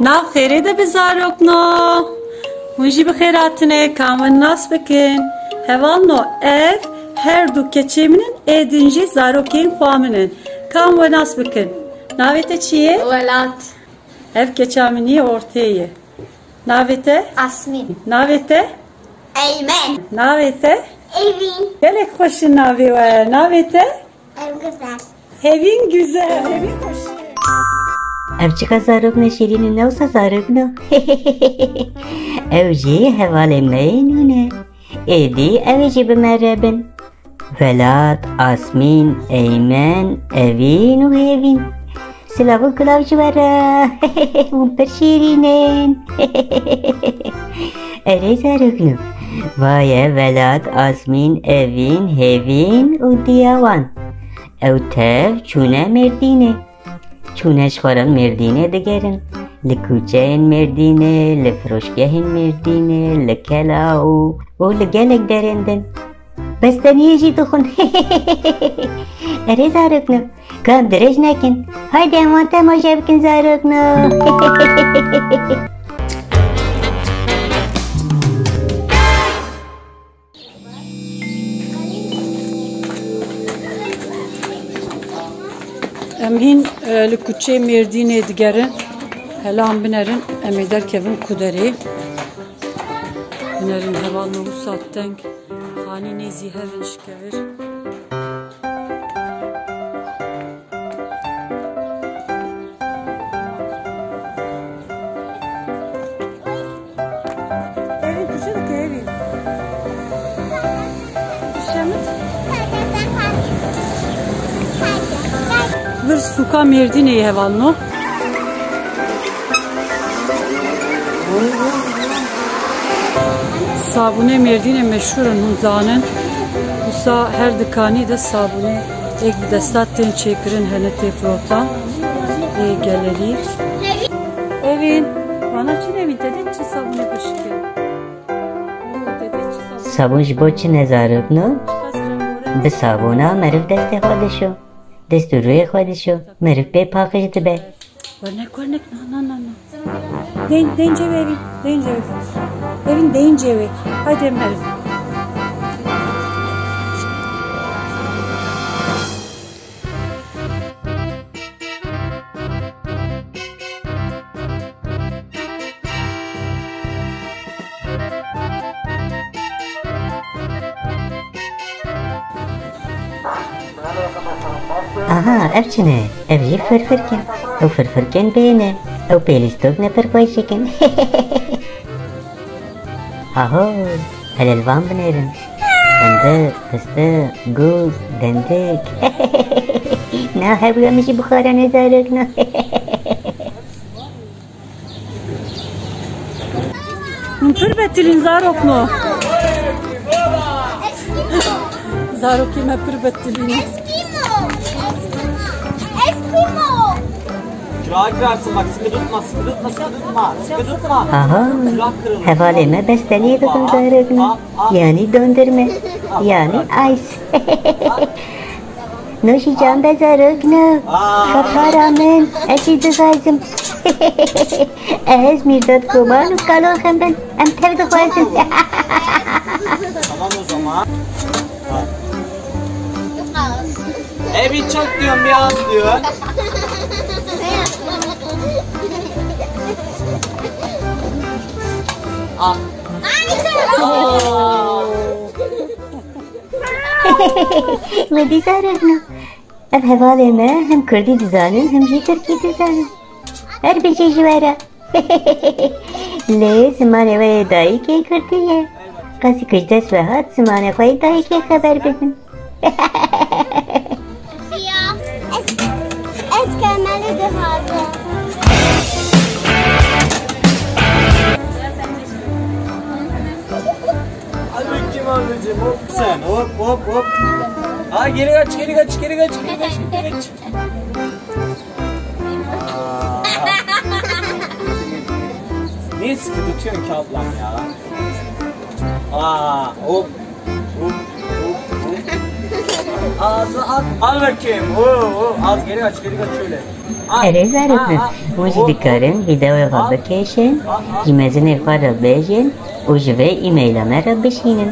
ناو خیره ده بزارک نو ونجی بخیراتنه کامن ناس بکن هوان نو ev her du keçeminin edinci zarokeyin kuamının kam ve nas bıkın navete çiye Velat. ev keçamini ortaya navete Asmin. navete Eymen. navete Evin. gelek hoşun navi ve navete Ev güzel. evin güzel evin hoş Evcika zarokna şirinin nevsa zarokna. Evci hevale meynune. Edi evci bimerrebin. Velat, Asmin, Eymen, Evin u Evin. Slavı kılavcı vara. Umper şirinin. Ere zarokna. Vay Velat, Asmin, Evin, Hevin u Diyavan. Evtev çune merdine. چونش خورن مردینه دگرن لکوچه این مردینه لفروشگه این مردینه لکلاو و لگلک درندن بس دنیجی دخون اره زارکنو کام درج نکن haydi امان تماشا بکن زارکنو Emhin li kuçe merdine digerin helam binerin emeder kevin kuderi binerin heval nolu saatten hani nezi hevin şikevir evin düşün ki evin düşemez bir suka merdine heval no sabune merdine meşhurun hunzanın Usa her dükkanı da sabune ek destatten çekirin hene tefrota geleri evin bana çin evin dedin çi sabune başke sabun jbo çi nezarokno bi sabuna merif deste xwadişo دستوروی خودشو مرف به پاکش دبه ورنک نه دینجه evin deyince evi hadi merif Aha, evçine, evci fırfırken, o fırfırken beğene, o pelistok ne perkoyşeken. Aho, helelvan binerim. Fındık, fıstık, guz, dendik. Na hevgamışı bukhara nezarık na. Mümkün betilin zarok mu? Zarok yeme pür betilin. Kulağa girersin bak sıkı tutma. Aha, hevaleme besteliye dokun zarıkna. Yani döndürme, yani ice. Noşicam be zarıkna. Kafa rağmen eşidi gazım. Ez mirdat kuban kalokım ben. Em tevdi gazım. Tamam o zaman. Evi çok diyorum bir an diyor. Al. Vedi zarıkna. Ev hevaleme hem Kürdi dizanın hem de Türkiye dizanın. Her bir şey vera. Le zamane ve dahi ke Kürdiye. Kasi kıcdes ve hat zamane ve dahi ke haber bedin. Eskermeli de hazır. Hadi bakayım ablacığım hop sen hop. Ha geri kaç. Niye sıkı tutuyorsun ki ablam ya? Hop. Ağzı at. Al bakayım. Az geri kaç şöyle. Ere zarifne. Muji dikarin video publication. Jimezine fara bejin. Uj ve e-mail amera bişinin.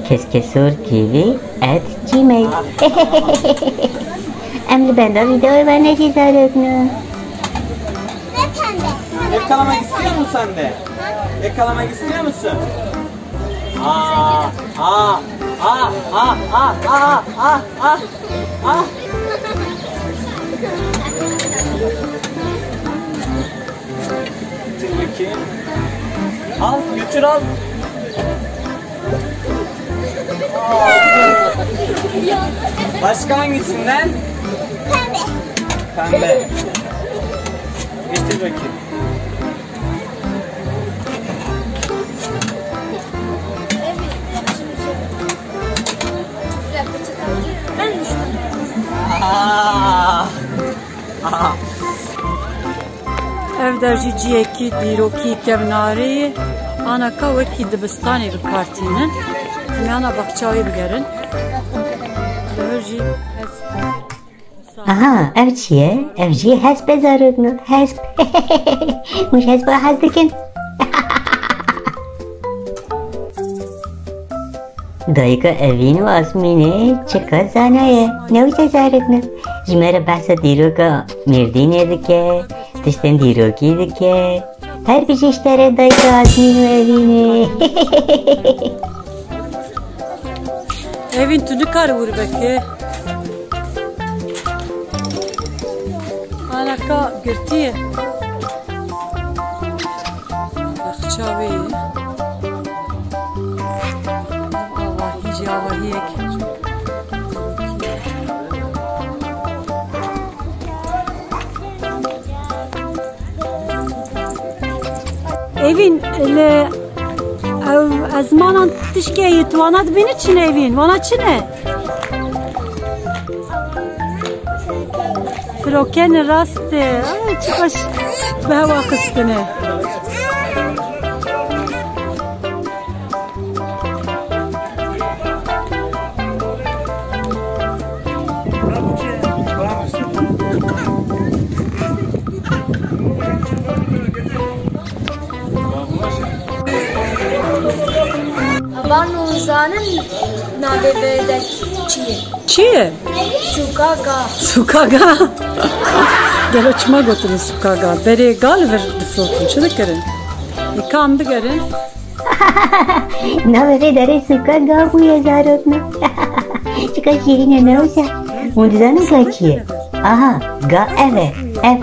keskesur.tv@gmail. Emri ben de video var ne zarifne. Yakalamak istiyor musun sen de? Yakalamak istiyor musun? Getir bakayım. Al, götür al. Başka hangisinden? Pembe. Getir bakayım. Ev derjiciye ki diroki kevnari ana kavaki dibistani bir kartinin yana bakçayı bigerin derji Aha, ev çiye? Ev çiye hesp zarifne. Hesp. Muş hesp hazdikin. Dayıka evin ve asmine çıka zanaye. Ne uçta zarifne? Jimere bahsa diroka mirdine dike. Dışten diroki dike. Her bir işlere dayıka asmin ve evine. evin tünü karı vur beki anaka girtiye bakçavi avahi evin le azmanan tişkeyi tuvanat beni çin evin vana çine Froken raste çıkaş behava kıskını Banuzanın nadebede çiğ. Çiğ? Sukaga. Gel açma götürün sukaga. Beri gal ver difrotun. Çılık gerin. Yıkandı gerin. Ne vere dere sukaga bu yazarotna. Çıka şirine ne olsa. Mundizanın kaçıya. Aha, ga eve. Ev.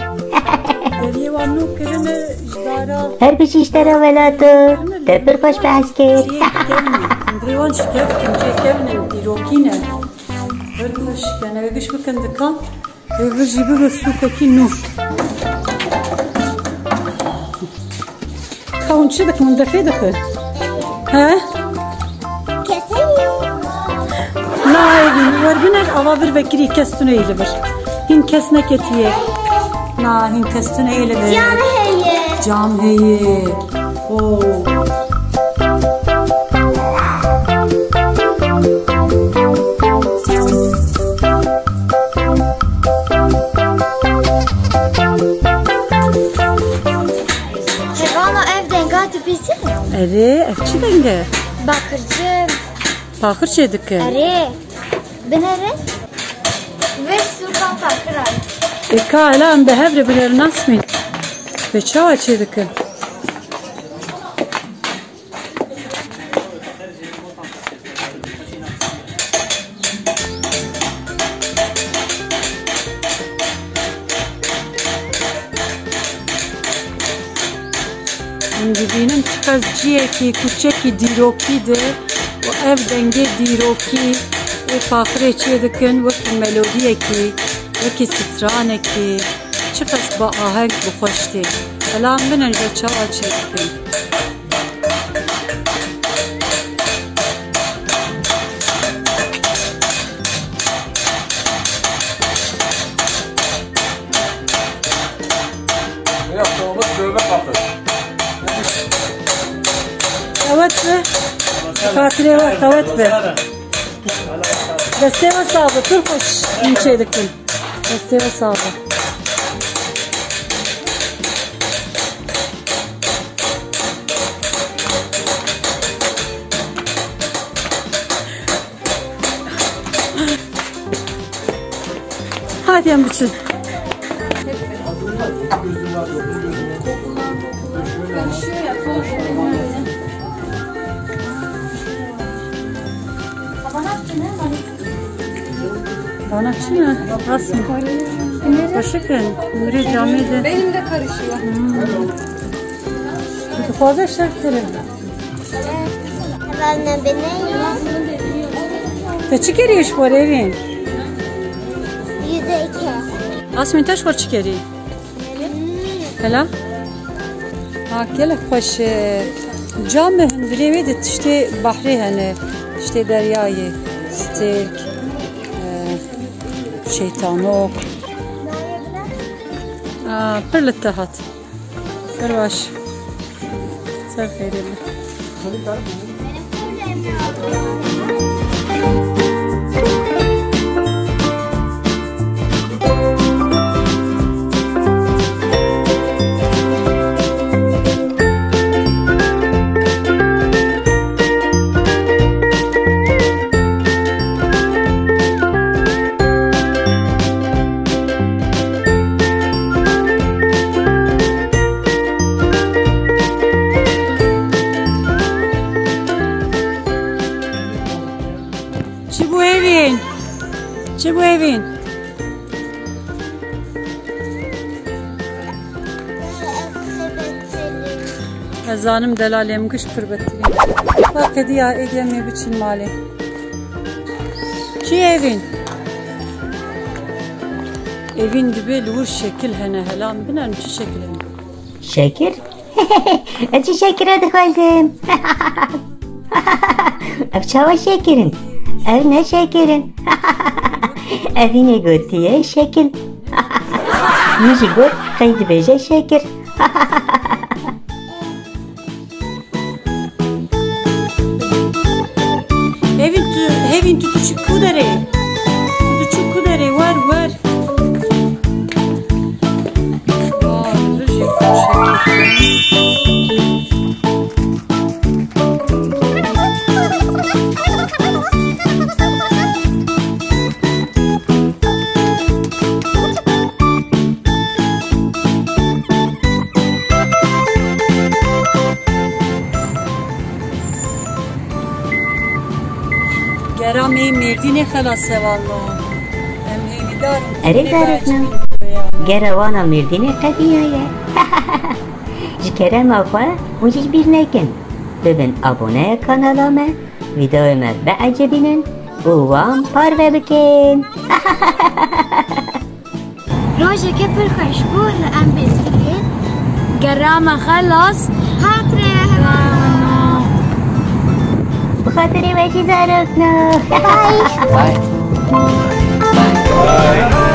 Beri vannu kerine ijdara. Her bir işlere velatı. Tepir baş bir asker. Andrivan şikayet kimce kevne dirokine. Hırmış yani ögüş bakın dıkan. Ögüş gibi ve sukaki nu. Kavunçu dık mundafe dıkı. He? La evin var biner ava bir bekiri kestüne eyle bir. Hin kesne ketiye. Na hin kestüne eyle bir. Cam heye. Oo. Ere, evçi denge. Bakırcı. Bakır çedik. Ere. Ben ere. Ve sultan takıray. Eka elan behevre bilir nasmin. Ve çava çedik. Dibinin çıkazciye ki küçeki diroki de o ev denge diroki ve fakre çedikin ve melodiye ki ve ki sitrane ki çıkaz ba ahenk bu hoşti. Elan binen ve çava çedikin. Evet be. Fatih'e bak, evet be. Desteğe sağlık. Çok hoş bir şeydik. Desteğe sağlık. Hadi yan bütün. Bana çine. Aslında. Başıken. Nuri camide. Benim de karışıyor. Fazla şarkıları. Ben ne bileyim. Te çıkarıyoruz bu evin. %2. Asmin taş var çıkarıyor. Hela? Ha gelek baş cam hindriye de işte bahri hani işte deryayı stilk şeytanok pırlık tahat karvaş ser xeyirli. Çi bu evin? Ezanım delalem kış pırbettireyim. Bak hediye edemeye biçin mali. Çi evin? Evin gibi lur şekil hene helam binen çi şekilin? Şeker? Acı şeker adı koydum. Çava şekerin. Ev ne şekerin? Evine götüye şekil. Yüzü gör kaydı beje şeker. Evin tutuçuk kudere. Tutuçuk kudere var. Gerami merdine xelas sevallo. Em hevîdar. Erê darotna. Geravana merdine qediye. Ji kerema xwe hûn jî bîr nekin. Bibin abone kanala me, videoya me beecebînin û wan parve bikin. Rojeke pir xweş bû li em bêzdirin. Gerama xelas hatire Bi xatirê we jî zarokna. Bye. Bye.